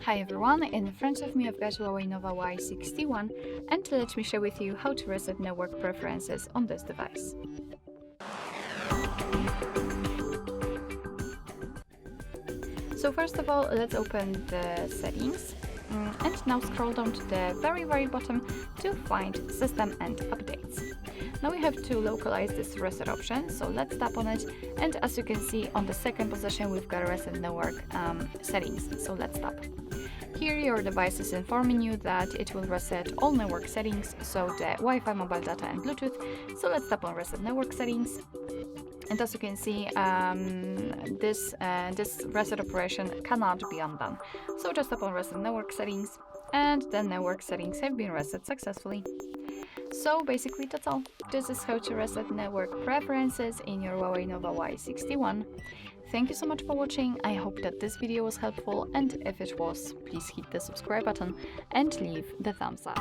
Hi everyone, in front of me I've got Huawei Nova Y61 and let me share with you how to reset network preferences on this device. So first of all, let's open the settings and now scroll down to the very bottom to find system and updates. Now we have to localize this reset option, so let's tap on it, and as you can see on the second position we've got reset network settings, so let's tap. Here your device is informing you that it will reset all network settings, so the Wi-Fi, mobile data and Bluetooth, so let's tap on reset network settings. And as you can see, this reset operation cannot be undone. So just tap on reset network settings, and the network settings have been reset successfully. So basically that's all. This is how to reset network preferences in your Huawei Nova Y61. Thank you so much for watching. I hope that this video was helpful, and if it was, please hit the subscribe button and leave the thumbs up.